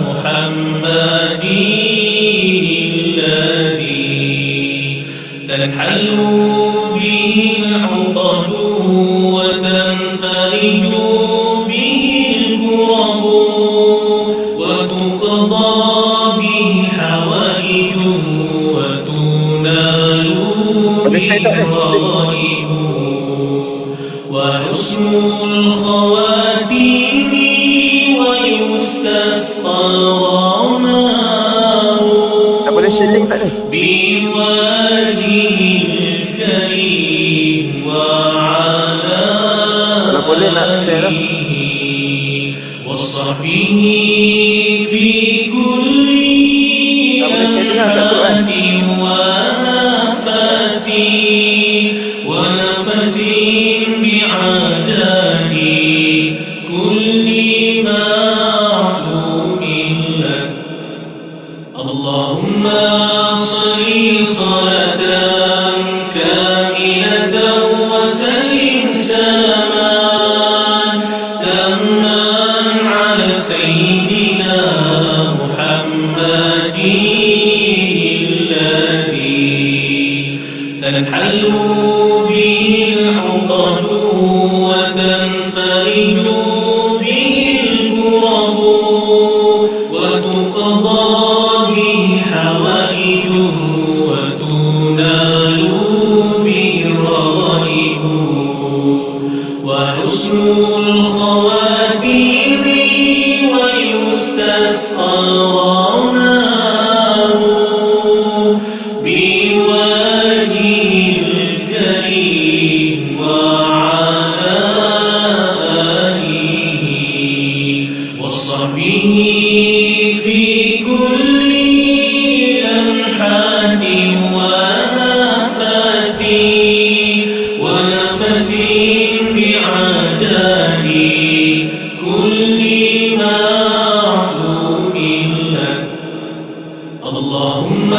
محمد الذي تنحل به العقد وتنفرج به الكرب وتقضى به حوائج وتنال به الرغائب وحسن الخواتيم ويستسقى الغمام بوجه الكريم وعلى آله وصحبه في كل لمحة ونفس بعدد كل معلوم لك. اللهم صل صلاة كاملة وسلم سلاما تاما على سيدنا محمد الذي تنحل به العقد وتنفرج به الكرب وتقضى به حوائج وتنال به الرغائب وحسن الخواتيم ويستسقى الغمام بوجه الكريم وعلى آله وصحبه في كل لمحة ونفس بعدد كل معلوم لك. اللهم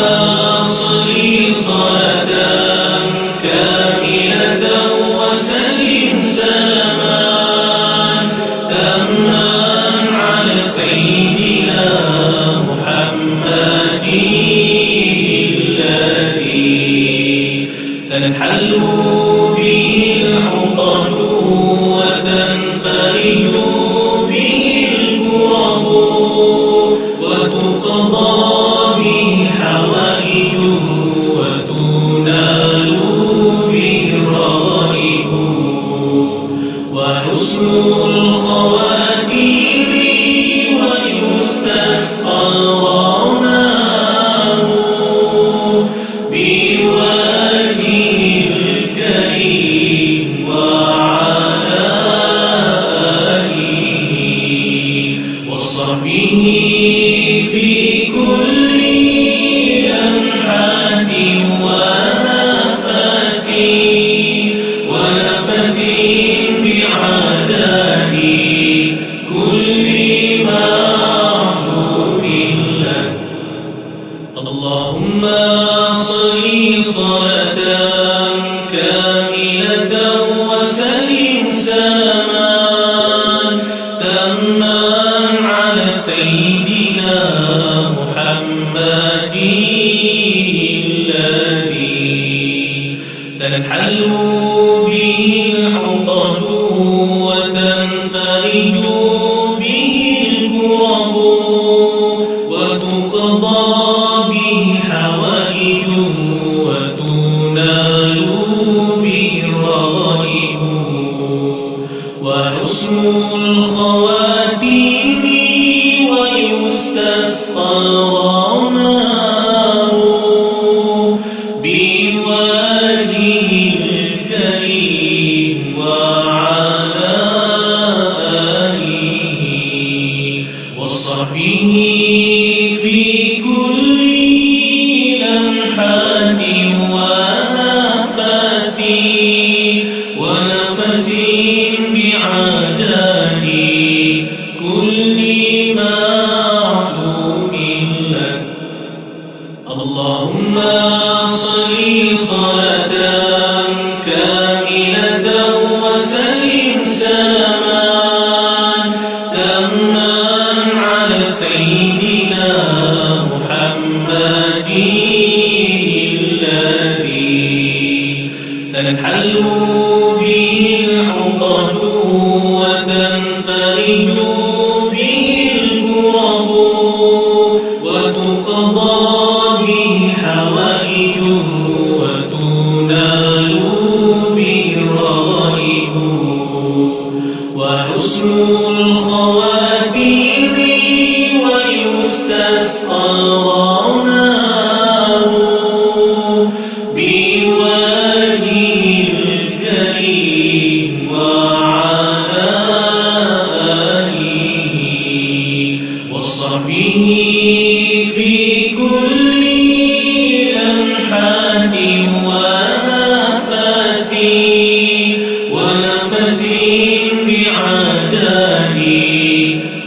صل صلاة كاملة وسلم سلاما تاما على سيدنا محمد الذي تنحل به العقد وتنفرج به الكرب وتقضى به حوائج وتنال به الرغائب وحسن الخواتيم ويستسقى الغمام بوجه الكريم وعلى آله وصحبه في كل لمحة ونفس بعدد كل معلوم لك. اللهم صل صلاة كاملة وسلم سلاما تاما على سيدنا محمد الذي تنحل به العقد وتنفرج به الكرب وتقضى به حوائج وتنال به الرغائب وحسن الخواتيم ويستسقى الغمام بوجه الكريم وعلى آله وصحبه في كل لمحة ونفس بعدد كل معلوم لك. اللهم صل صلاة كاملة وسلم سلاما تاما سيدنا محمد الذي تنحل به العقد وتنفرج به الكرب وتقضى به حوائج وتنال به الرغائب وحسن الخواتيم ويستسقى الغمام بوجهه الكريم وعلى آله وصحبه في كل لمحة ونفس بعدد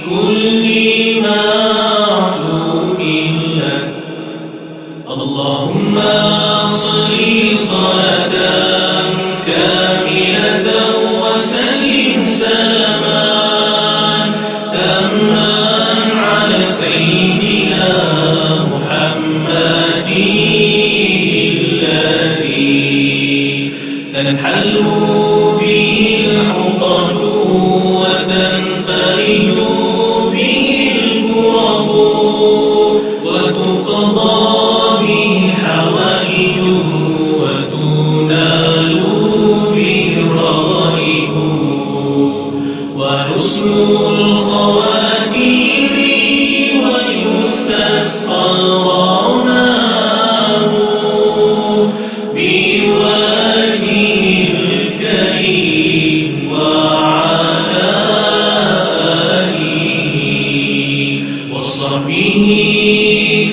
كل معلوم لك اللهم صل صلاة كاملة وسلم سلاما تاما على سيدنا محمد الذي تنحل به العقد وتنفرج به الكرب وتقضى به حوائج وتنال به الرغائب وحسن الخواتيم ويستسقى الغمام بوجهه الكريم وعلى آله وصحبه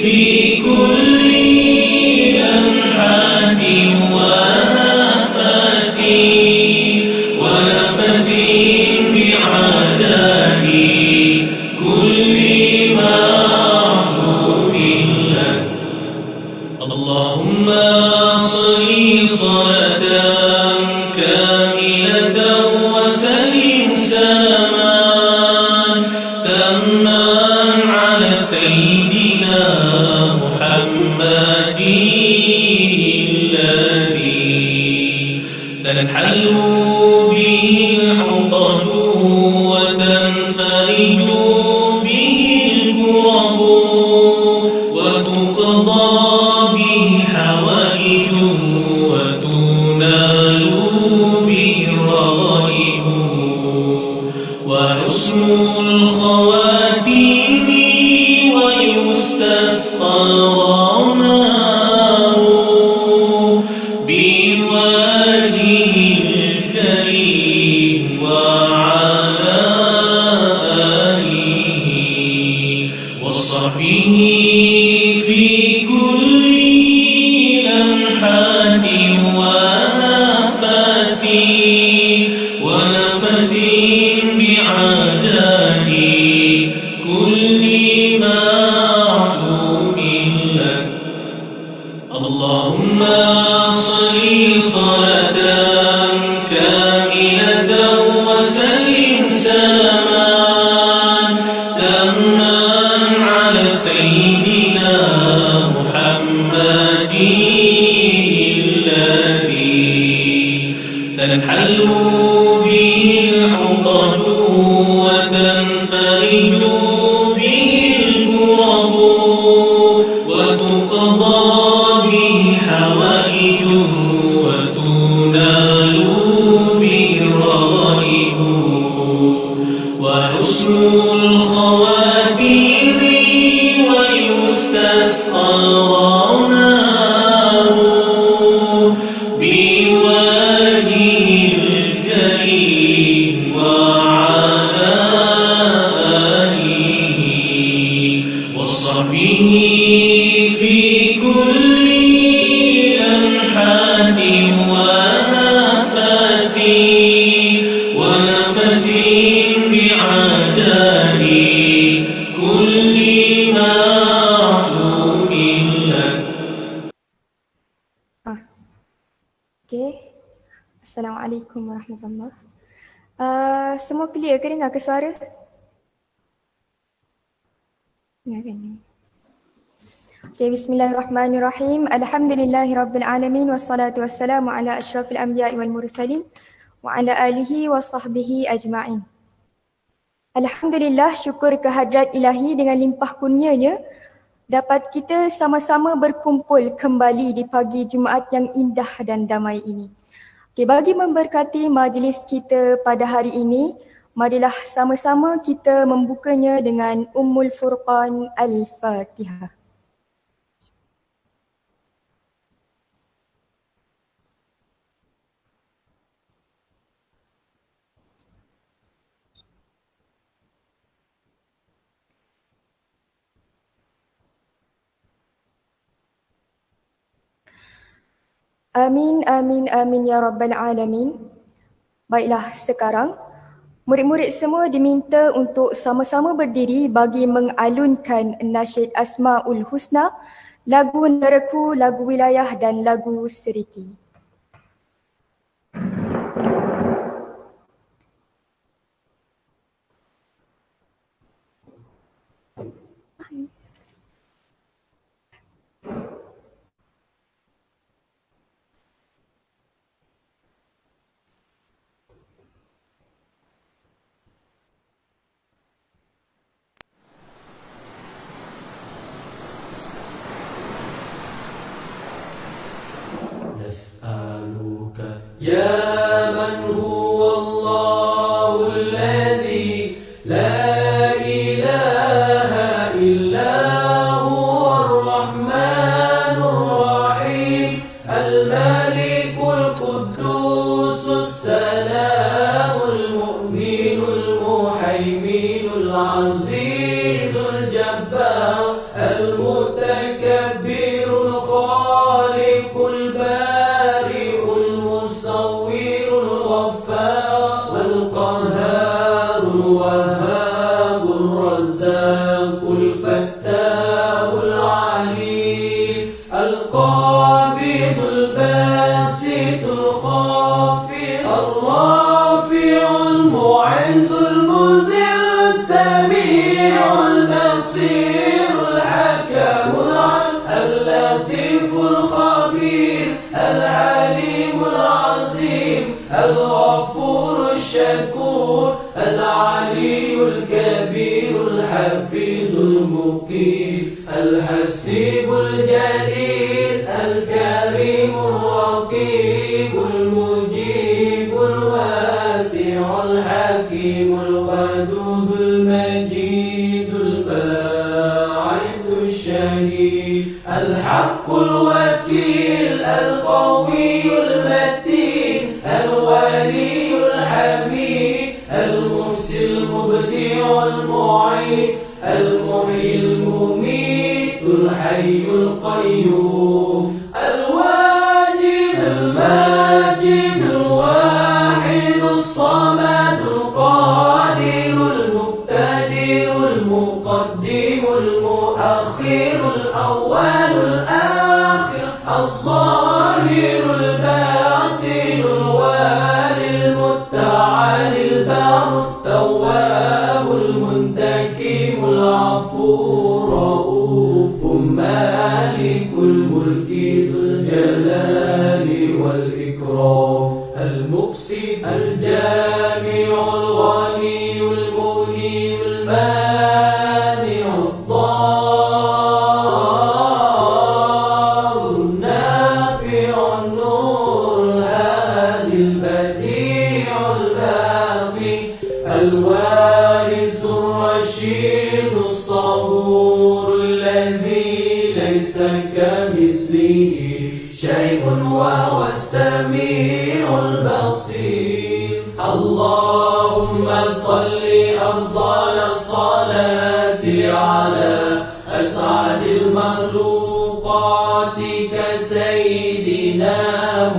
في كل لمحة ونفس بعدد كل معلوم لك اللهم صل صلاة كاملة وسلم سلاما تاما على سيدنا محمد الذي تنحل به العقد وتنفرج به الكرب وتقضى به حوائج وتنال به الرغائب وحسن الخواتيم ويستسقى الغمام بوجهه الكريم وعلى آله وصحبه في كل لمحة ونفس بعدد كل معلوم لك اللهم صل صلاة كاملة وسلم سلاما تاما على سيدنا محمد الذي تنحل به العقد وتنفرج به الكرب وتقضى به حوائج وتنال به الرغائب وحسن الخواتيم ويستسقى الغمام بوجهه الكريم وعلى آله وصحبه في كل لمحة ونفس بعدد كل معلوم لك. Okay. Assalamualaikum warahmatullahi. Semua clear ke dengar ke suara? Dengarkan ni. Okay, bismillahirrahmanirrahim. Alhamdulillahirabbil alamin wassalatu wassalamu ala asyrafil anbiya'i wal mursalin wa ala alihi wa sahbihi ajma'in. Alhamdulillah, syukur kehadrat Ilahi dengan limpah kurnianya dapat kita sama-sama berkumpul kembali di pagi Jumaat yang indah dan damai ini. Okay, bagi memberkati majlis kita pada hari ini, marilah sama-sama kita membukanya dengan Ummul Furqan Al-Fatihah. Amin, amin, amin ya rabbal alamin. Baiklah, sekarang murid-murid semua diminta untuk sama-sama berdiri bagi mengalunkan nasyid Asmaul Husna, lagu Negaraku, lagu Wilayah dan lagu Seriti. نسألك يا من هو الله الذي لا إله إلا هو الرحمن الرحيم الملك القدوس السلام المؤمن المهيمن العزيز الجبار المتكبر الخالق البارئ المصور الغفار القهار الوهاب الرزاق الفتاح العليم القابض الباسط الخافض الرافع المعز المذل السميع البصير الحكم اللطيف الخبير العليم العظيم الغفور الشكور العلي الكبير الحفيظ المقيم الحسيب الجليل الكريم الرقيب المجيب الواسع الحكيم الودود المجيد الباعث الشهيد الحق الوكيل القوي المتين الولي الحميد المحسن المبدع المعيد المحيي المميت الحي القيوم الواجد الماجد الواحد الصمد القادر المقتدر المقدم المؤخر الأول الآخر الظاهر الباطن الوالي المتعالي البر التواب المنتكم العفو الرؤوف مالك الملك ذو الجلال والإكرام المقسط الجامع الغني المغني المانع الضار النافع النور الهادي البديع الباقي الوارث الرشيد الصبور الذي ليس كمثله شيء وهو السميع البصير اللهم صل أفضل الصلاة على أسعد المخلوقات كسيدنا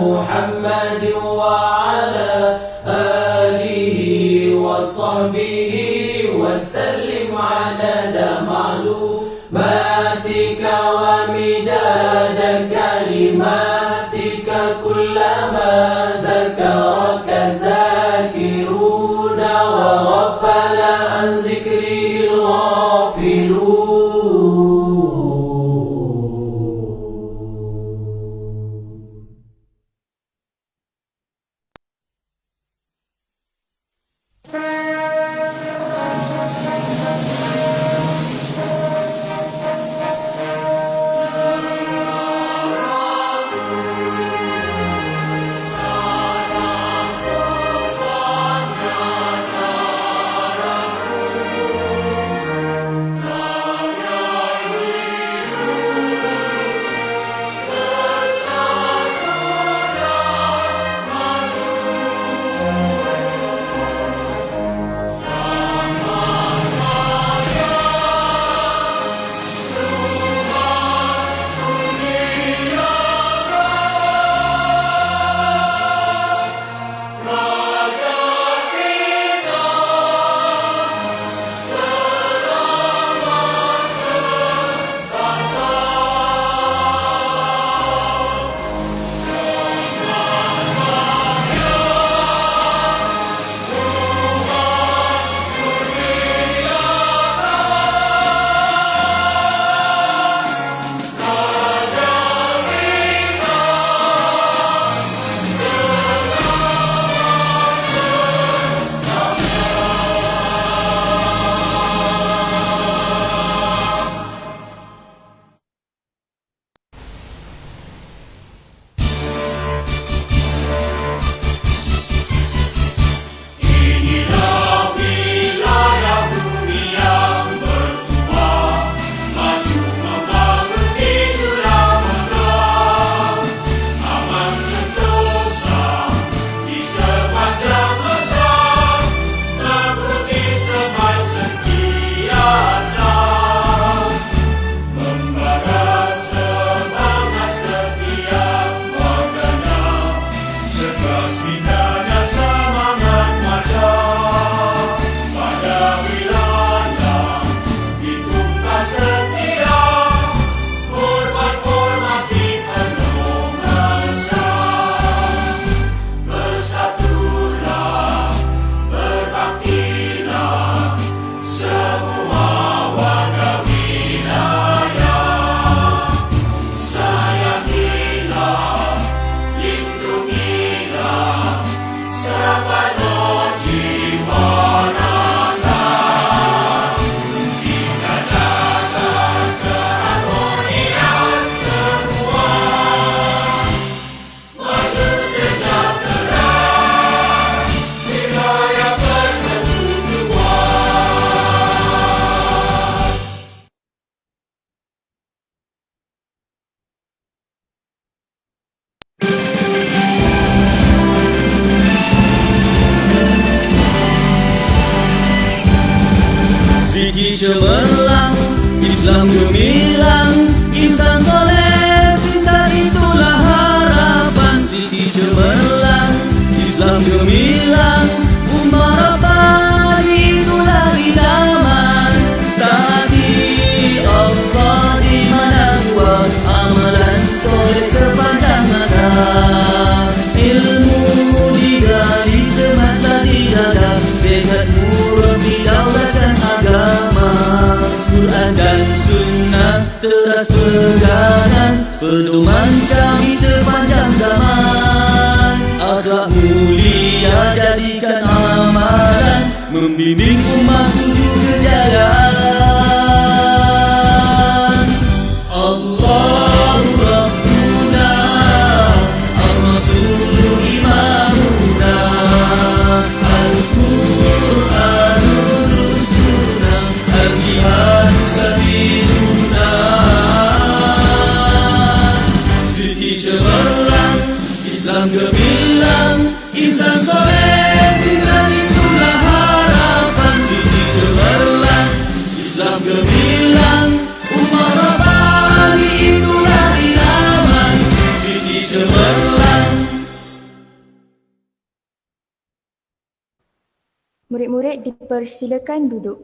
محمد وعلى آله وصحبه وسلم عدد معلوماتك ومداد كلماتك كلما ذكرك ذاكرون وغفل عن ذكره الغافلون cemerlang, Islam gemilang, insan soleh pintar itulah harapan. Siti cemerlang, Islam gemilang, umat Rabbani itulah idaman. Taati Allah di mana buat amalan soleh sepanjang masa. Ilmu digali semata di dada, dekatmu Rabbi daulatan agama. Quran dan sunnah teras pegangan, pedoman kami sepanjang zaman. Akhlak mulia jadikan amalan, membimbing umat tuju kejayaan. Allahu Rabbuna, Ar-Rasulu Imamuna, Al-Qur'anu Nusruna, Al-Jihadu Sabiluna. Siti cemerlang, Islam gemilang, insan soleh pintar itulah harapan. Siti cemerlang, Islam gemilang, umat Rabbani itulah idaman. Siti cemerlang. Murid-murid dipersilakan duduk.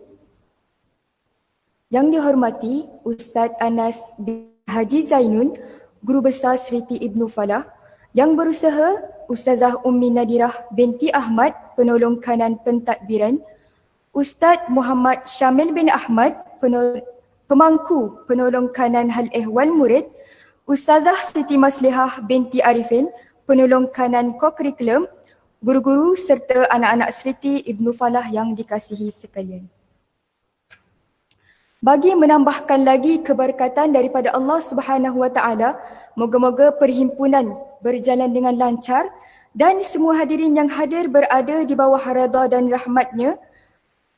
Yang dihormati Ustaz Anas bin Haji Zainun, Guru Besar Seriti Ibnu Falah. Yang berusaha Ustazah Ummi Nadirah binti Ahmad, Penolong Kanan Pentadbiran. Ustaz Muhammad Syamil bin Ahmad, Pemangku Penolong Kanan Hal Ehwal Murid. Ustazah Siti Maslihah binti Arifin, Penolong Kanan Kokurikulum. Guru-guru serta anak-anak Seriti Ibnu Falah yang dikasihi sekalian. Bagi menambahkan lagi keberkatan daripada Allah Subhanahu Wa Taala, moga-moga perhimpunan berjalan dengan lancar dan semua hadirin yang hadir berada di bawah redha dan rahmatnya.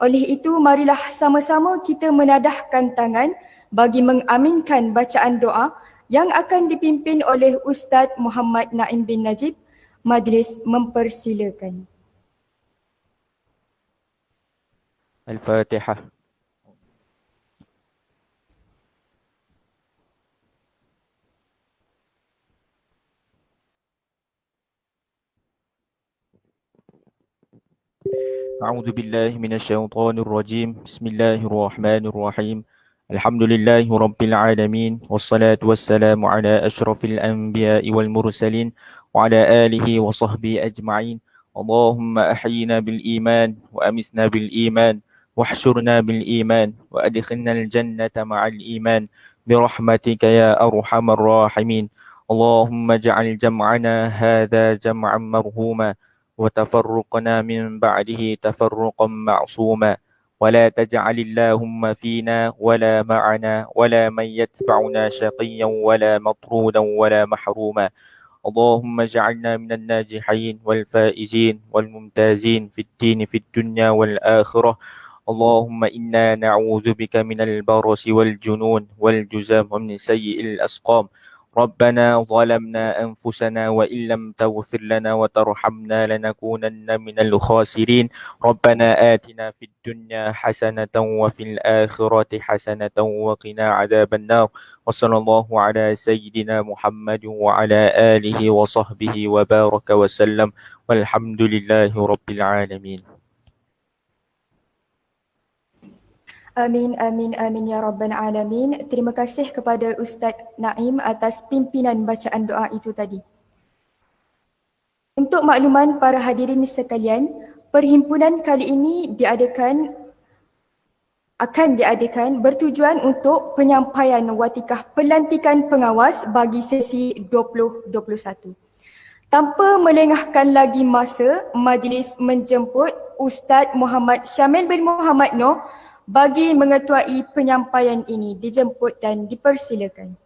Oleh itu, marilah sama-sama kita menadahkan tangan bagi mengaminkan bacaan doa yang akan dipimpin oleh Ustaz Muhammad Naim bin Najib. Majlis mempersilakan. Al-Fatihah. أعوذ بالله من الشيطان الرجيم. بسم الله الرحمن الرحيم. الحمد لله رب العالمين، والصلاة والسلام على أشرف الأنبياء والمرسلين وعلى آله وصحبه أجمعين. اللهم أحينا بالإيمان وأمتنا بالإيمان واحشرنا بالإيمان وأدخلنا الجنة مع الإيمان برحمتك يا أرحم الراحمين. اللهم اجعل جمعنا هذا جمعا مرحوما وتفرقنا من بعده تفرقا معصوما، ولا تجعل اللهم فينا ولا معنا ولا من يتبعنا شقيا ولا مطرودا ولا محروما. اللهم اجعلنا من الناجحين والفائزين والممتازين في الدين في الدنيا والآخرة. اللهم إنا نعوذ بك من البرص والجنون والجزام ومن سيء الأسقام. ربنا ظلمنا أنفسنا وإن لم تغفر لنا وترحمنا لنكونن من الخاسرين. ربنا آتنا في الدنيا حسنة وفي الآخرة حسنة وقنا عذاب النار. وصلى الله على سيدنا محمد وعلى آله وصحبه وبارك وسلم، والحمد لله رب العالمين. Amin, amin, amin ya Rabbal Alamin. Terima kasih kepada Ustaz Naim atas pimpinan bacaan doa itu tadi. Untuk makluman para hadirin sekalian, perhimpunan kali ini akan diadakan bertujuan untuk penyampaian watikah pelantikan pengawas bagi sesi 2021. Tanpa melengahkan lagi masa, majlis menjemput Ustaz Muhammad Syamil bin Muhammad Noor bagi mengetuai penyampaian ini. Dijemput dan dipersilakan.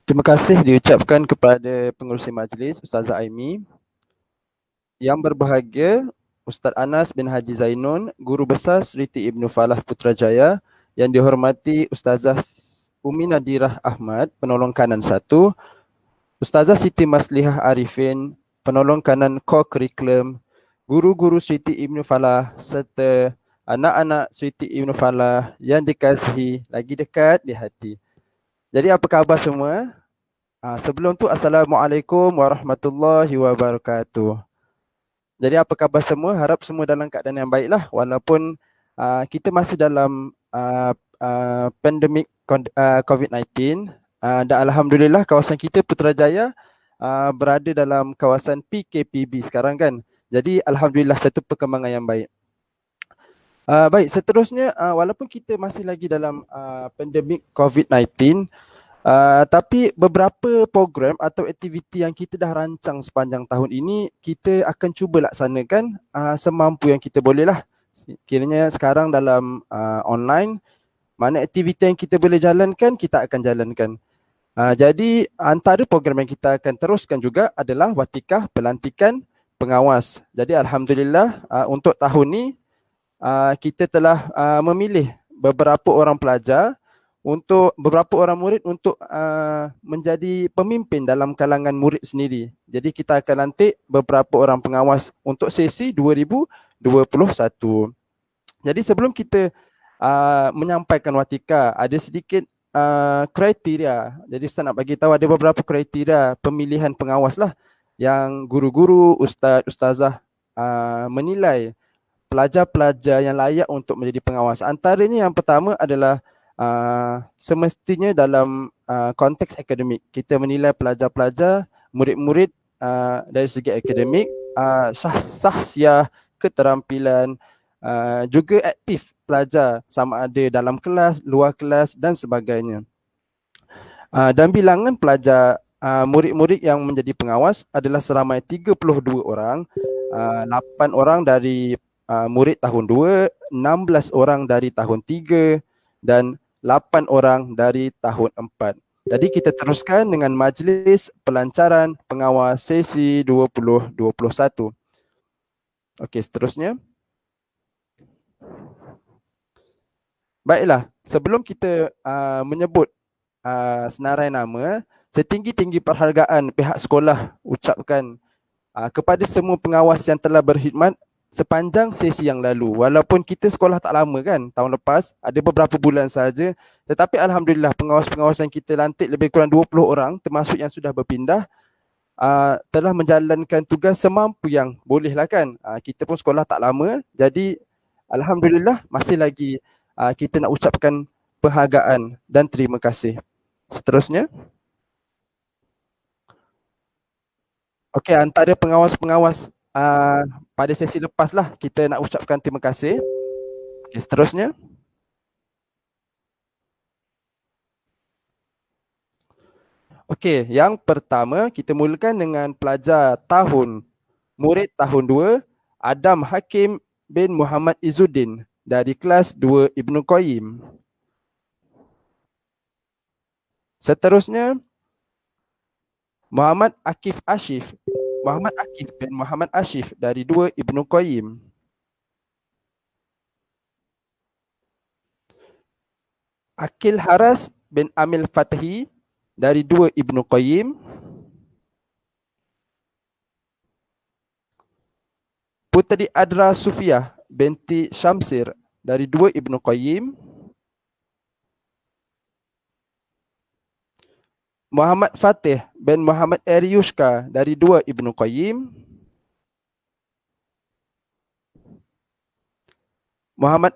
Terima kasih diucapkan kepada pengerusi majlis Ustazah Aimi. Yang berbahagia Ustaz Anas bin Haji Zainun, Guru Besar Seriti Ibnu Falah Putrajaya. Yang dihormati Ustazah Umi Nadirah Ahmad, penolong kanan 1, Ustazah Siti Maslihah Arifin, penolong kanan core curriculum, guru-guru Siti Ibnu Falah serta anak-anak Siti Ibnu Falah yang dikasihi lagi dekat di hati. Jadi apa khabar semua? Sebelum tu Assalamualaikum warahmatullahi wabarakatuh. Jadi apa khabar semua? Harap semua dalam keadaan yang baiklah walaupun kita masih dalam pandemik COVID-19 dan alhamdulillah kawasan kita Putrajaya berada dalam kawasan PKPB sekarang kan. Jadi alhamdulillah satu perkembangan yang baik. Baik, seterusnya walaupun kita masih lagi dalam pandemik COVID-19, tapi beberapa program atau aktiviti yang kita dah rancang sepanjang tahun ini kita akan cuba laksanakan semampu yang kita boleh lah. Kiranya sekarang dalam online, mana aktiviti yang kita boleh jalankan, kita akan jalankan. Jadi antara program yang kita akan teruskan juga adalah watikah pelantikan pengawas. Jadi alhamdulillah untuk tahun ni kita telah memilih beberapa orang pelajar untuk beberapa orang murid untuk menjadi pemimpin dalam kalangan murid sendiri. Jadi kita akan lantik beberapa orang pengawas untuk sesi 2021. Jadi sebelum kita menyampaikan watika, ada sedikit kriteria. Jadi Ustaz nak bagi tahu ada beberapa kriteria pemilihan pengawas lah yang guru-guru, ustazah menilai pelajar-pelajar yang layak untuk menjadi pengawas. Antaranya yang pertama adalah semestinya dalam konteks akademik. Kita menilai pelajar-pelajar, murid-murid dari segi akademik, sahsiah, keterampilan, juga aktif pelajar sama ada dalam kelas, luar kelas dan sebagainya. Dan bilangan pelajar murid-murid yang menjadi pengawas adalah seramai 32 orang, 8 orang dari murid tahun 2, 16 orang dari tahun 3 dan 8 orang dari tahun 4. Jadi kita teruskan dengan majlis pelancaran pengawas sesi 2021. Okey, seterusnya. Baiklah, sebelum kita menyebut senarai nama, setinggi-tinggi perhargaan pihak sekolah ucapkan kepada semua pengawas yang telah berkhidmat sepanjang sesi yang lalu. Walaupun kita sekolah tak lama kan, tahun lepas, ada beberapa bulan saja, tetapi alhamdulillah pengawas-pengawas yang kita lantik lebih kurang 20 orang termasuk yang sudah berpindah telah menjalankan tugas semampu yang boleh lah kan. Kita pun sekolah tak lama, jadi alhamdulillah masih lagi kita nak ucapkan penghargaan dan terima kasih. Seterusnya. Okey, antara pengawas-pengawas pada sesi lepas lah kita nak ucapkan terima kasih. Okey, seterusnya. Okey, yang pertama kita mulakan dengan pelajar murid tahun 2, Adam Hakim bin Muhammad Izzuddin dari kelas 2 Ibnu Qayyim. Seterusnya, Muhammad Akif bin Muhammad Ashif dari 2 Ibnu Qayyim. Akil Haras bin Amil Fatahi dari 2 Ibnu Qayyim. Putri Adra Sufiah binti Syamsir dari 2 Ibnu Qayyim. Muhammad Fatih bin Muhammad Eryushka dari 2 Ibnu Qayyim. Muhammad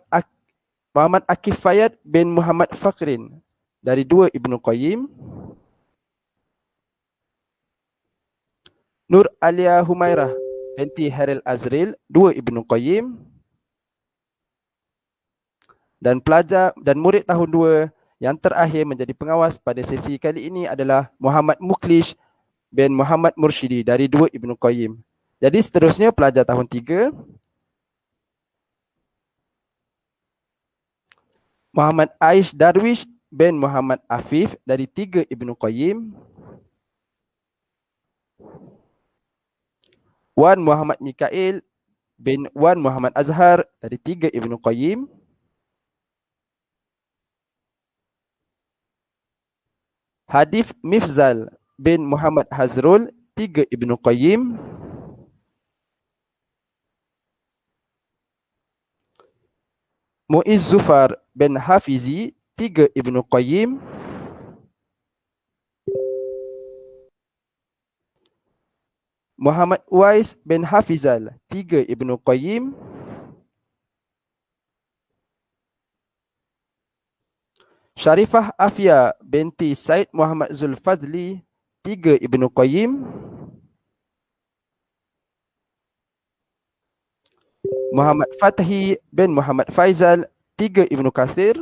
Akif Fayad bin Muhammad Fakrin dari 2 Ibnu Qayyim. Nur Alia Humairah binti Haril Azril 2 Ibnu Qayyim. Dan pelajar dan murid tahun 2 yang terakhir menjadi pengawas pada sesi kali ini adalah Muhammad Muklish bin Muhammad Mursyidi dari 2 Ibnu Qayyim. Jadi seterusnya pelajar tahun 3. Muhammad Aish Darwish bin Muhammad Afif dari 3 Ibnu Qayyim. Wan Muhammad Mikail bin Wan Muhammad Azhar dari 3 Ibnu Qayyim. Hadif Mifzal bin Muhammad Hazrul, 3 Ibnu Qayyim. Muiz Zufar bin Hafizi, 3 Ibnu Qayyim. Muhammad Uwais bin Hafizal, 3 Ibnu Qayyim. Sharifah Afia binti Said Muhammad Zulfazli, 3 Ibnu Qayyim. Muhammad Fatahi bin Muhammad Faizal, 3 Ibnu Katsir.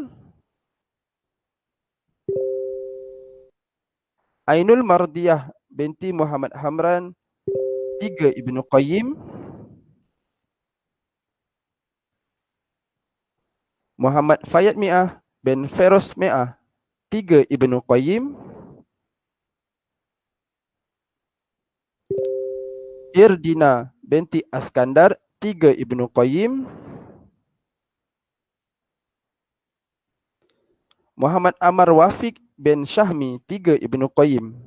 Ainul Mardiyah binti Muhammad Hamran, 3 Ibnu Qayyim. Muhammad Fayad Mi'ah bin Feroz Mi'ah, 3 Ibnu Qayyim. Irdina binti Askandar, 3 Ibnu Qayyim. Muhammad Amar Wafiq bin Syahmi, 3 Ibnu Qayyim.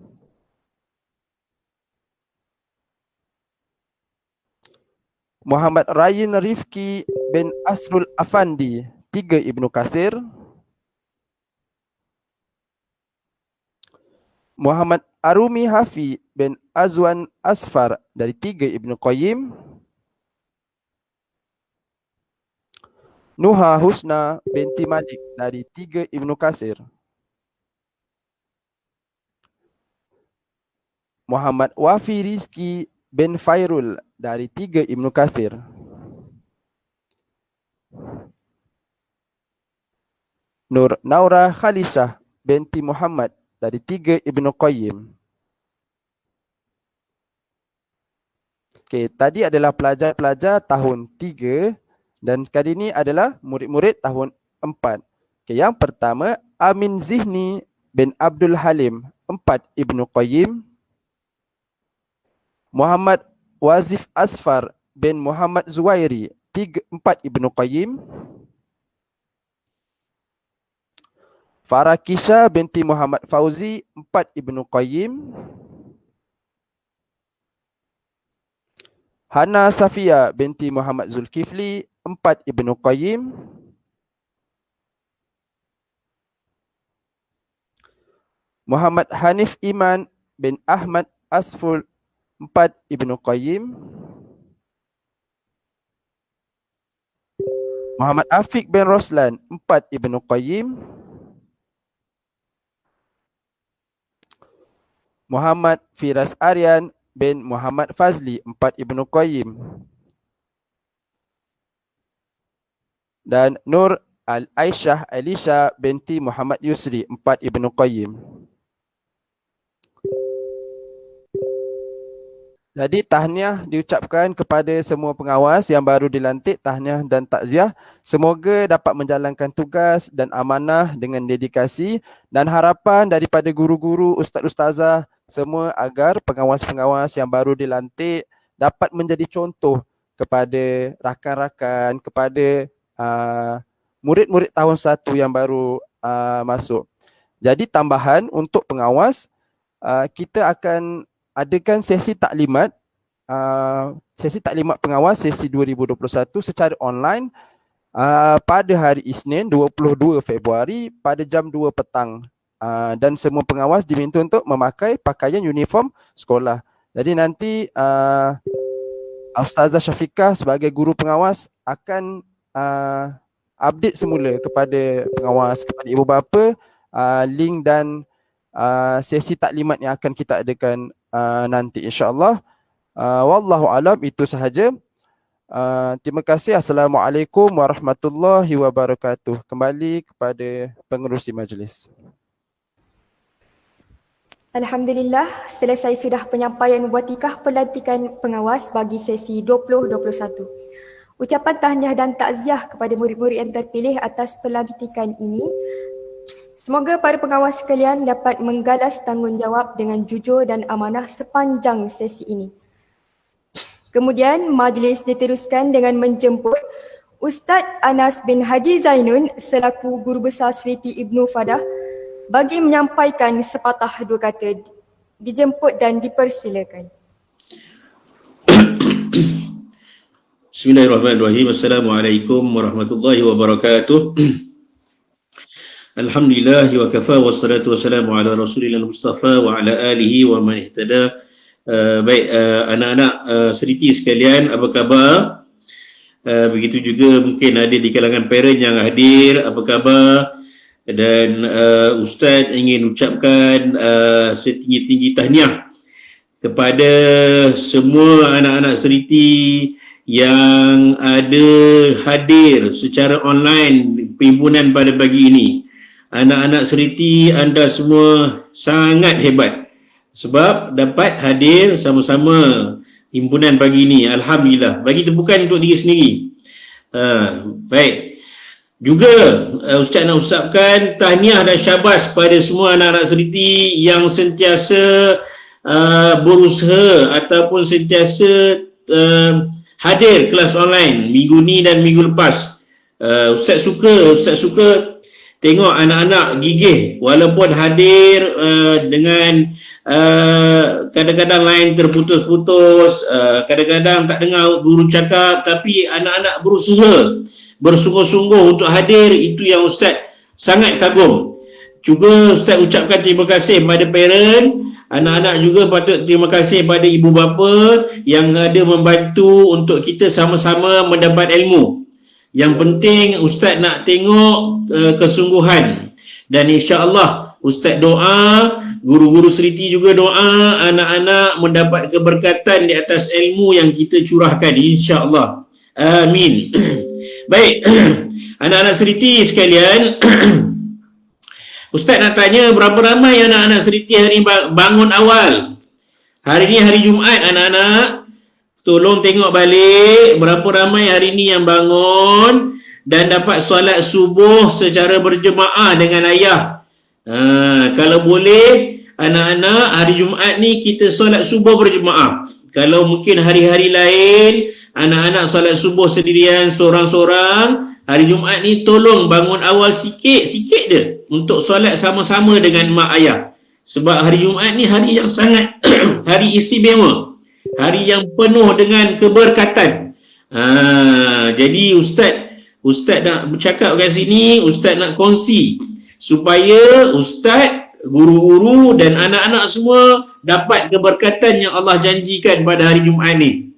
Muhammad Rayin Rifki bin Asrul Afandi, 3 Ibnu Katsir. Muhammad Arumi Hafi bin Azwan Asfar dari 3 Ibnu Qayyim. Nuha Husna binti Malik dari 3 Ibnu Katsir. Muhammad Wafi Rizki bin Fairul dari 3 Ibnu Katsir. Nur Naura Khalisah binti Muhammad dari 3 Ibnu Qayyim. Okey, tadi adalah pelajar-pelajar tahun 3 dan kali ini adalah murid-murid tahun 4. Okey, yang pertama Amin Zihni bin Abdul Halim, 4 Ibnu Qayyim. Muhammad Wazif Asfar bin Muhammad Zuwairi, 4 Ibnu Qayyim. Farakisha binti Muhammad Fauzi, 4 Ibnu Qayyim. Hana Safia binti Muhammad Zulkifli, 4 Ibnu Qayyim. Muhammad Hanif Iman bin Ahmad Asful, 4 Ibnu Qayyim. Muhammad Afiq bin Roslan, 4 Ibnu Qayyim. Muhammad Firas Aryan bin Muhammad Fazli, 4 Ibnu Qayyim. Dan Nur Aisyah Alisha binti Muhammad Yusri, 4 Ibnu Qayyim. Jadi tahniah diucapkan kepada semua pengawas yang baru dilantik, tahniah dan takziah. Semoga dapat menjalankan tugas dan amanah dengan dedikasi, dan harapan daripada guru-guru, ustaz-ustazah semua agar pengawas-pengawas yang baru dilantik dapat menjadi contoh kepada rakan-rakan, kepada murid-murid tahun 1 yang baru masuk. Jadi tambahan untuk pengawas, kita akan adakan sesi taklimat pengawas sesi 2021 secara online pada hari Isnin 22 Februari pada jam 2 petang. Dan semua pengawas diminta untuk memakai pakaian uniform sekolah. Jadi nanti Ustazah Syafiqah sebagai guru pengawas akan update semula kepada pengawas, kepada ibu bapa, link dan sesi taklimat yang akan kita adakan nanti insya-Allah. Wallahu alam, itu sahaja. Terima kasih. Assalamualaikum warahmatullahi wabarakatuh. Kembali kepada pengerusi majlis. Alhamdulillah, selesai sudah penyampaian watikah pelantikan pengawas bagi sesi 2021. Ucapan tahniah dan takziah kepada murid-murid yang terpilih atas pelantikan ini. Semoga para pengawas sekalian dapat menggalas tanggungjawab dengan jujur dan amanah sepanjang sesi ini. Kemudian majlis diteruskan dengan menjemput Ustaz Anas bin Haji Zainun selaku Guru Besar Sriti Ibnu Fadah bagi menyampaikan sepatah dua kata. Dijemput dan dipersilakan. Bismillahirrahmanirrahim. Assalamualaikum warahmatullahi wabarakatuh. Alhamdulillah wa kafa wassalatu wassalamu ala rasulillah mustafa wa ala alihi wa man ihtada. Baik, anak-anak seriti sekalian, apa khabar? Begitu juga mungkin ada di kalangan parent yang hadir, apa khabar? Dan Ustaz ingin ucapkan setinggi-tinggi tahniah kepada semua anak-anak seriti yang ada hadir secara online perhimpunan pada pagi ini. Anak-anak seriti, anda semua sangat hebat sebab dapat hadir sama-sama himpunan pagi ini. Alhamdulillah. Bagi tepukan untuk diri sendiri. Baik. Juga Ustaz nak ucapkan tahniah dan syabas pada semua anak-anak seriti yang sentiasa berusaha ataupun sentiasa hadir kelas online minggu ni dan minggu lepas. Ustaz suka tengok anak-anak gigih walaupun hadir dengan kadang-kadang line terputus-putus, kadang-kadang tak dengar guru cakap, tapi anak-anak berusaha bersungguh-sungguh untuk hadir. Itu yang Ustaz sangat kagum. Juga Ustaz ucapkan terima kasih kepada parent. Anak-anak juga patut terima kasih pada ibu bapa yang ada membantu untuk kita sama-sama mendapat ilmu. Yang penting Ustaz nak tengok kesungguhan. Dan insya-Allah Ustaz doa, guru-guru seriti juga doa anak-anak mendapat keberkatan di atas ilmu yang kita curahkan, insya-Allah. Amin. Baik, anak-anak seriti sekalian, Ustaz nak tanya berapa ramai anak-anak seriti hari ini bangun awal? Hari ini hari Jumaat anak-anak. Tolong tengok balik berapa ramai hari ini yang bangun dan dapat solat subuh secara berjemaah dengan ayah. Kalau boleh anak-anak hari Jumaat ni kita solat subuh berjemaah. Kalau mungkin hari-hari lain anak-anak solat subuh sendirian seorang-seorang, hari Jumaat ni tolong bangun awal sikit-sikit je untuk solat sama-sama dengan mak ayah. Sebab hari Jumaat ni hari yang sangat hari istimewa, hari yang penuh dengan keberkatan. Jadi Ustaz nak bercakap kat sini, Ustaz nak kongsi supaya Ustaz, guru-guru dan anak-anak semua dapat keberkatan yang Allah janjikan pada hari Jumaat ni.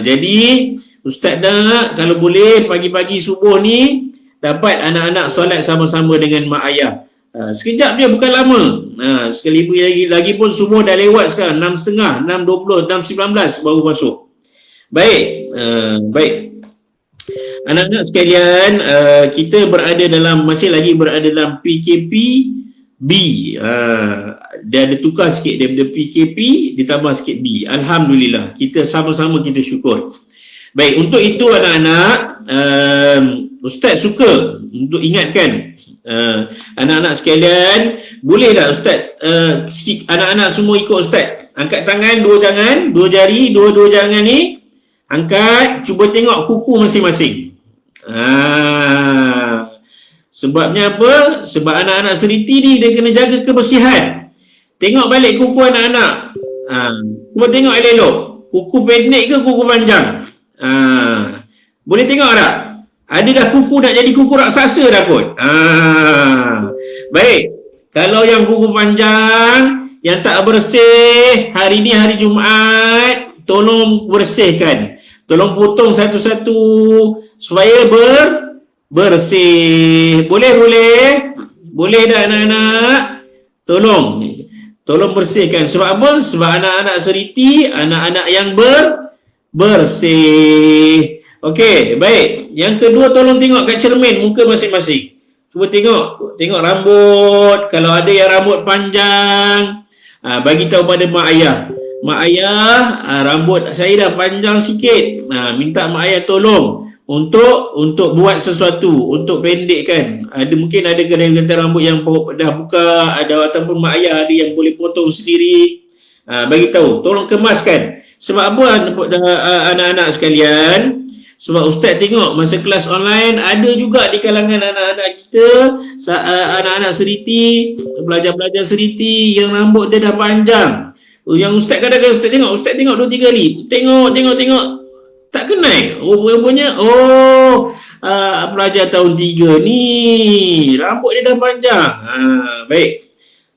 Jadi Ustaz nak kalau boleh pagi-pagi subuh ni dapat anak-anak solat sama-sama dengan mak ayah. Sekejap je, bukan lama. Sekali lagi pun semua dah lewat sekarang, 6.30, 6.20, 6.19 baru masuk. Baik, baik. Anak-anak sekalian, kita masih lagi berada dalam PKP B. Dia ada tukar sikit daripada PKP ditambah sikit B. Alhamdulillah, kita sama-sama kita syukur. Baik, untuk itu anak-anak, Ustaz suka untuk ingatkan anak-anak sekalian, boleh tak Ustaz anak-anak semua ikut Ustaz, angkat tangan, dua jari, dua tangan ni angkat, cuba tengok kuku masing-masing. Sebabnya apa? Sebab anak-anak seriti ni dia kena jaga kebersihan. Tengok balik kuku anak-anak. Cuba tengok elok-elok, kuku pendek ke kuku panjang. Boleh tengok tak? Ada dah kuku nak jadi kuku raksasa dah kot. Baik, kalau yang kuku panjang yang tak bersih, hari ni hari Jumaat, tolong bersihkan. Tolong potong satu-satu supaya bersih. Boleh dah anak-anak? Tolong bersihkan. Sebab apa? Sebab anak-anak seriti, anak-anak yang bersih. Okey, baik. Yang kedua, tolong tengok kat cermin muka masing-masing. Cuba tengok rambut. Kalau ada yang rambut panjang, bagi tahu pada mak ayah. Mak ayah, rambut saya dah panjang sikit. Minta mak ayah tolong untuk buat sesuatu, untuk pendekkan. Mungkin ada kedai-kedai rambut yang dah buka, ada ataupun mak ayah ada yang boleh potong sendiri. Bagi tahu, tolong kemaskan. Sebab apa anak-anak sekalian? Sebab Ustaz tengok masa kelas online ada juga di kalangan anak-anak kita, anak-anak seriti, pelajar-pelajar seriti yang rambut dia dah panjang. Yang Ustaz kadang-kadang Ustaz tengok 2-3 kali. Tengok. Tak kenal. Rupanya pelajar tahun 3 ni rambut dia dah panjang. Baik.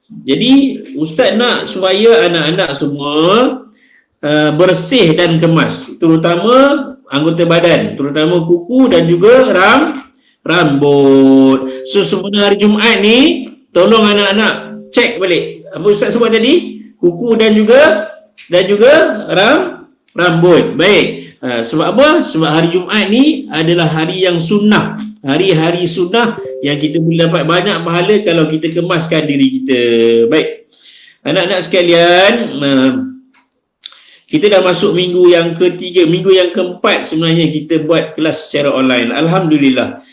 Jadi Ustaz nak supaya anak-anak semua bersih dan kemas, terutama anggota badan, terutama kuku dan juga rambut. So sebenarnya hari Jumaat ni tolong anak-anak cek balik apa Ustaz sebut tadi, kuku dan juga rambut. Baik. Sebab apa? Sebab hari Jumaat ni adalah hari yang sunnah, hari-hari sunnah yang kita boleh dapat banyak pahala kalau kita kemaskan diri kita. Baik. Anak-anak sekalian, kita dah masuk minggu yang ketiga, minggu yang keempat sebenarnya kita buat kelas secara online. Alhamdulillah.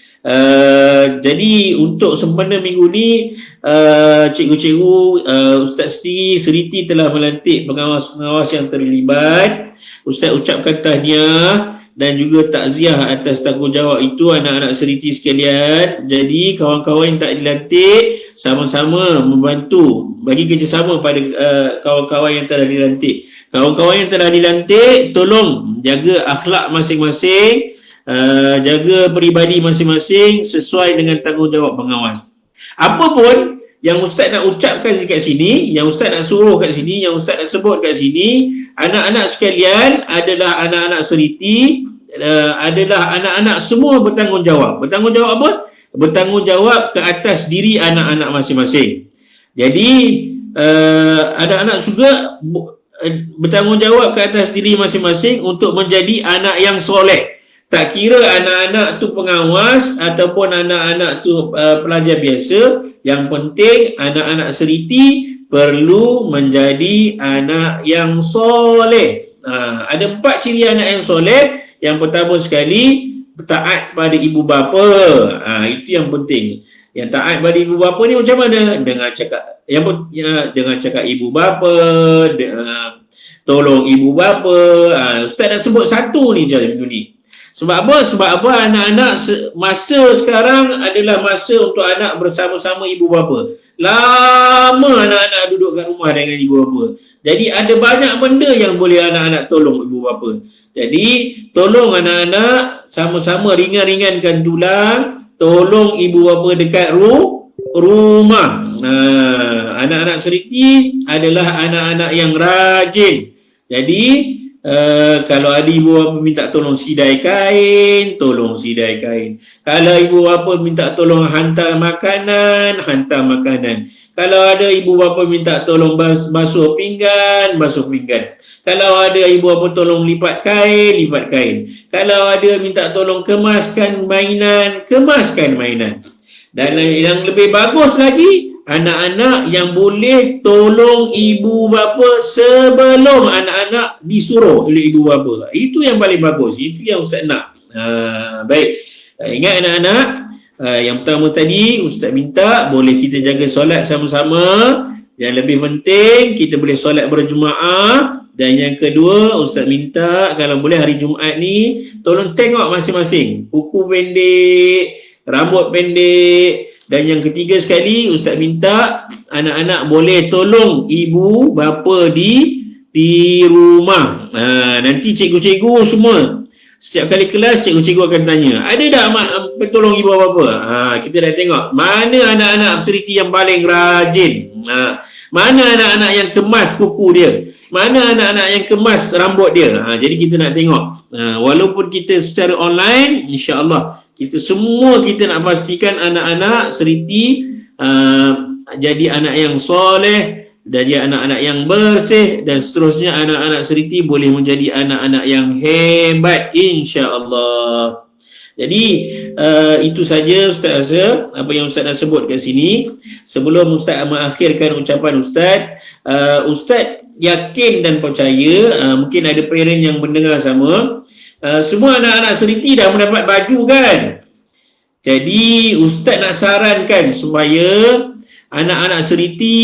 Jadi untuk sempena minggu ni, cikgu-cikgu, Ustaz Seriti telah melantik pengawas-pengawas yang terlibat. Ustaz ucapkan tahniah dan juga takziah atas tanggungjawab itu anak-anak seriti sekalian. Jadi kawan-kawan yang tak dilantik sama-sama membantu, bagi kerjasama pada kawan-kawan yang telah dilantik. Kawan-kawan yang telah dilantik, tolong jaga akhlak masing-masing, jaga peribadi masing-masing sesuai dengan tanggungjawab pengawas. Apa pun yang Ustaz nak ucapkan kat sini, yang Ustaz nak suruh kat sini, yang Ustaz nak sebut kat sini, anak-anak sekalian adalah anak-anak seriti, adalah anak-anak semua bertanggungjawab. Bertanggungjawab apa? Bertanggungjawab ke atas diri anak-anak masing-masing. Jadi anak-anak juga bertanggungjawab ke atas diri masing-masing untuk menjadi anak yang soleh. Tak kira anak-anak tu pengawas ataupun anak-anak tu pelajar biasa, yang penting anak-anak seriti perlu menjadi anak yang soleh. Ada 4 ciri anak yang soleh. Yang pertama sekali, taat pada ibu bapa. Itu yang penting. Yang taat pada ibu bapa ni macam mana? Dengan cakap ibu bapa, tolong ibu bapa. Ustaz nak sebut satu ni je minggu ni. Sebab apa? Anak-anak masa sekarang adalah masa untuk anak bersama-sama ibu bapa. Lama anak-anak duduk kat rumah dengan ibu bapa. Jadi ada banyak benda yang boleh anak-anak tolong ibu bapa. Jadi tolong anak-anak sama-sama ringan-ringankan tulang, tolong ibu bapa dekat rumah. Anak-anak seriti adalah anak-anak yang rajin. Jadi kalau ada ibu bapa minta tolong sidai kain, tolong sidai kain. Kalau ibu bapa minta tolong hantar makanan, hantar makanan. Kalau ada ibu bapa minta tolong basuh pinggan, basuh pinggan. Kalau ada ibu bapa tolong lipat kain, lipat kain. Kalau ada minta tolong kemaskan mainan, kemaskan mainan. Dan yang lebih bagus lagi, anak-anak yang boleh tolong ibu bapa sebelum anak-anak disuruh oleh ibu bapa. Itu yang paling bagus. Itu yang Ustaz nak. Baik. Ingat anak-anak, yang pertama tadi Ustaz minta boleh kita jaga solat sama-sama. Yang lebih penting kita boleh solat berjemaah. Dan yang kedua Ustaz minta kalau boleh hari Jumaat ni tolong tengok masing-masing. Kuku pendek, rambut pendek. Dan yang ketiga sekali, Ustaz minta anak-anak boleh tolong ibu bapa di rumah. Nanti cikgu-cikgu semua, setiap kali kelas cikgu-cikgu akan tanya, ada tak tolong ibu bapa? Kita dah tengok mana anak-anak seriti yang paling rajin, mana anak-anak yang kemas kuku dia, mana anak-anak yang kemas rambut dia. Jadi kita nak tengok, walaupun kita secara online, insya-Allah kita semua kita nak pastikan anak-anak seriti jadi anak yang soleh, jadi anak-anak yang bersih, dan seterusnya anak-anak seriti boleh menjadi anak-anak yang hebat insya-Allah. Jadi itu saja Ustaz rasa apa yang Ustaz nak sebut kat sini. Sebelum Ustaz mengakhirkan ucapan Ustaz, Ustaz yakin dan percaya, mungkin ada parent yang mendengar sama, semua anak-anak seriti dah mendapat baju kan. Jadi Ustaz nak sarankan supaya anak-anak seriti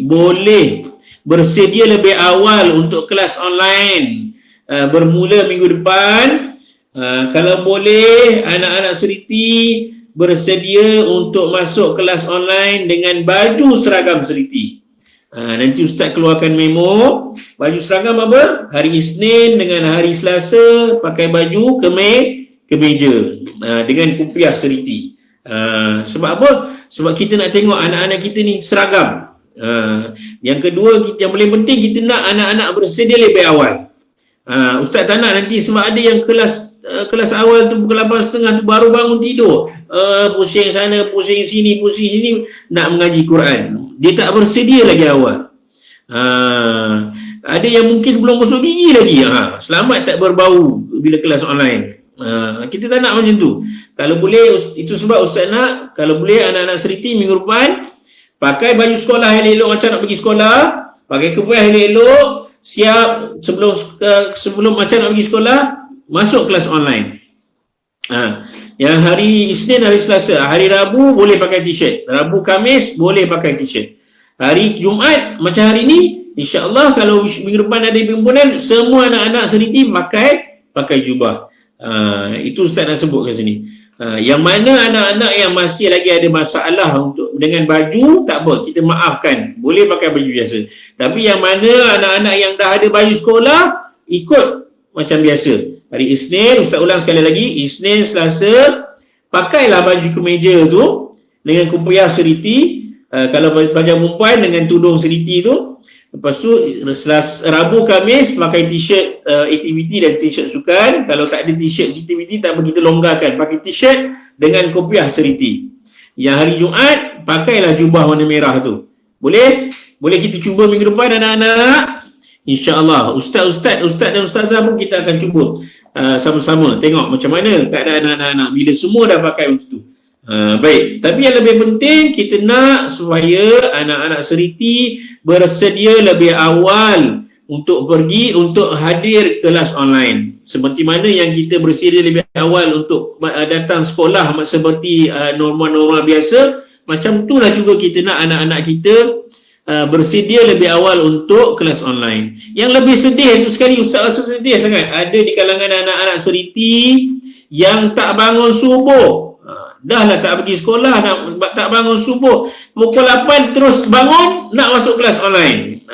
boleh bersedia lebih awal untuk kelas online bermula minggu depan. Kalau boleh anak-anak seriti bersedia untuk masuk kelas online dengan baju seragam seriti. Nanti Ustaz keluarkan memo. Baju seragam apa? Hari Isnin dengan hari Selasa pakai baju kemeja dengan kupiah seriti. Sebab apa? Sebab kita nak tengok anak-anak kita ni seragam. Yang kedua, yang paling penting kita nak anak-anak bersedia lebih awal. Ustaz tak nak nanti sebab ada yang kelas awal tu pukul 8.30 tu baru bangun tidur, pusing sana, pusing sini, nak mengaji Quran. Dia tak bersedia lagi awal. Ada yang mungkin belum masuk gigi lagi. Selamat tak berbau bila kelas online. Kita tak nak macam tu. Kalau boleh, itu sebab Ustaz nak, kalau boleh anak-anak seriti minggu depan pakai baju sekolah elok-elok macam nak pergi sekolah, pakai kepiah elok-elok, siap sebelum macam nak pergi sekolah, masuk kelas online. Yang hari Isnin, hari Selasa, hari Rabu boleh pakai t-shirt, Rabu Khamis boleh pakai t-shirt, hari Jumaat macam hari ni, insya-Allah kalau minggu depan ada himpunan, semua anak-anak seriti pakai jubah. Itu Ustaz nak sebut kat sini. Yang mana anak-anak yang masih lagi ada masalah untuk dengan baju, tak apa, kita maafkan, boleh pakai baju biasa. Tapi yang mana anak-anak yang dah ada baju sekolah, ikut macam biasa. Hari Isnin, Ustaz ulang sekali lagi, Isnin, Selasa, pakailah baju kemeja tu dengan kupiah seriti. Kalau baju perempuan dengan tudung seriti tu. Lepas tu Rabu Khamis pakai t-shirt aktiviti dan t-shirt sukan. Kalau tak ada t-shirt aktiviti, tak begitu longgarkan, pakai t-shirt dengan kopiah seriti. Yang hari Jumaat pakailah jubah warna merah tu. Boleh kita cuba minggu depan anak-anak. InsyaAllah Ustaz dan Ustazah pun kita akan cuba sama-sama tengok macam mana keadaan anak-anak bila semua dah pakai macam tu. Baik, tapi yang lebih penting kita nak supaya anak-anak seriti bersedia lebih awal untuk pergi untuk hadir kelas online. Seperti mana yang kita bersedia lebih awal untuk datang sekolah seperti normal-normal biasa, macam itulah juga kita nak anak-anak kita bersedia lebih awal untuk kelas online. Yang lebih sedih itu sekali, Ustaz rasa sedih sangat, ada di kalangan anak-anak seriti yang tak bangun subuh. Dah lah tak pergi sekolah, tak bangun subuh, pukul 8 terus bangun nak masuk kelas online.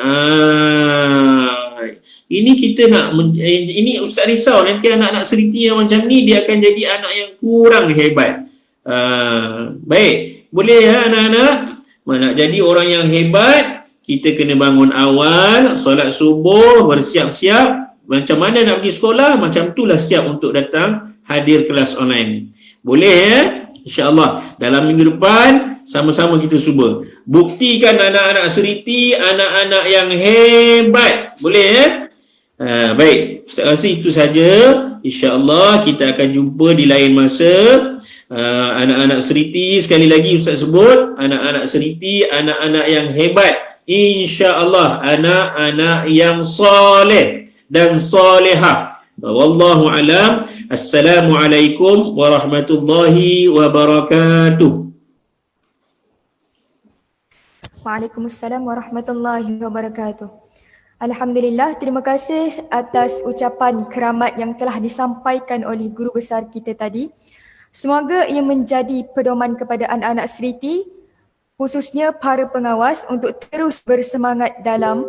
Ini kita nak, ini Ustaz risau nanti anak-anak seriti yang macam ni dia akan jadi anak yang kurang hebat. Baik, boleh ya anak-anak, nak jadi orang yang hebat, kita kena bangun awal, solat subuh, bersiap-siap. Macam mana nak pergi sekolah, macam itulah siap untuk datang hadir kelas online. Boleh ya? InsyaAllah dalam minggu depan sama-sama kita cuba buktikan anak-anak seriti, anak-anak yang hebat. Boleh ya? Baik, Ustaz rasa itu saja. InsyaAllah kita akan jumpa di lain masa. Anak-anak seriti, sekali lagi Ustaz sebut, anak-anak seriti, anak-anak yang hebat, InsyaAllah anak-anak yang soleh dan solehah. Wallahu alam. Assalamualaikum warahmatullahi wabarakatuh. Waalaikumsalam warahmatullahi wabarakatuh. Alhamdulillah, terima kasih atas ucapan keramat yang telah disampaikan oleh guru besar kita tadi. Semoga ia menjadi pedoman kepada anak-anak seriti, khususnya para pengawas, untuk terus bersemangat dalam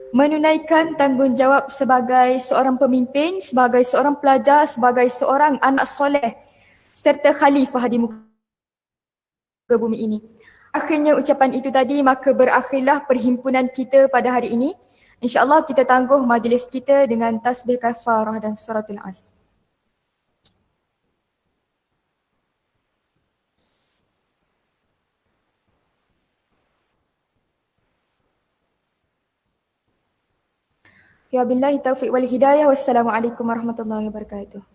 menunaikan tanggungjawab sebagai seorang pemimpin, sebagai seorang pelajar, sebagai seorang anak soleh serta khalifah di muka bumi ini. Akhirnya ucapan itu tadi, maka berakhirlah perhimpunan kita pada hari ini. InsyaAllah kita tangguh majlis kita dengan tasbih kafarah dan suratul As. Ya billahi taufiq wal hidayah. Wassalamualaikum warahmatullahi wabarakatuh.